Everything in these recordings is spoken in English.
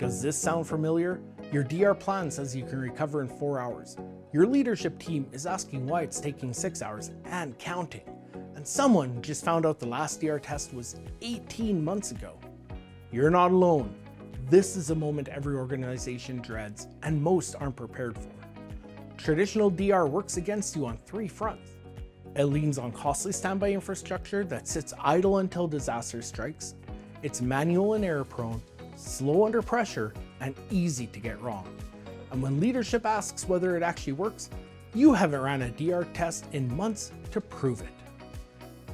Does this sound familiar? Your DR plan says you can recover in 4 hours. Your leadership team is asking why it's taking 6 hours and counting. And someone just found out the last DR test was 18 months ago. You're not alone. This is a moment every organization dreads and most aren't prepared for. Traditional DR works against you on 3 fronts. It leans on costly standby infrastructure that sits idle until disaster strikes. It's manual and error prone, slow under pressure, and easy to get wrong. And when leadership asks whether it actually works, you haven't ran a DR test in months to prove it.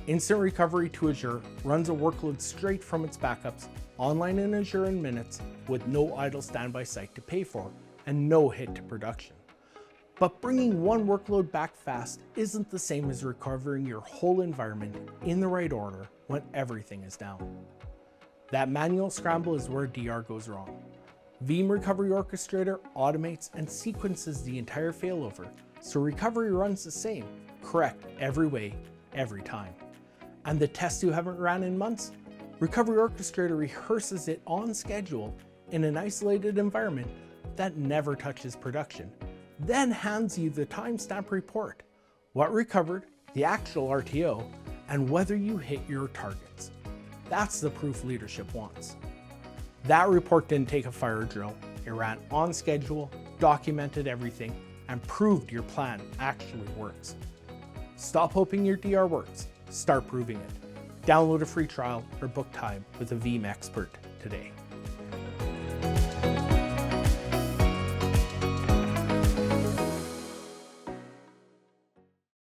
Instant Recovery to Azure runs a workload straight from its backups, online in Azure in minutes, with no idle standby site to pay for, and no hit to production. But bringing one workload back fast isn't the same as recovering your whole environment in the right order when everything is down. That manual scramble is where DR goes wrong. Veeam Recovery Orchestrator automates and sequences the entire failover, so recovery runs the same, correct every way, every time. And the test you haven't ran in months? Recovery Orchestrator rehearses it on schedule in an isolated environment that never touches production, then hands you the timestamp report, what recovered, the actual RTO, and whether you hit your targets. That's the proof leadership wants. That report didn't take a fire drill. It ran on schedule, documented everything, and proved your plan actually works. Stop hoping your DR works. Start proving it. Download a free trial or book time with a Veeam expert today.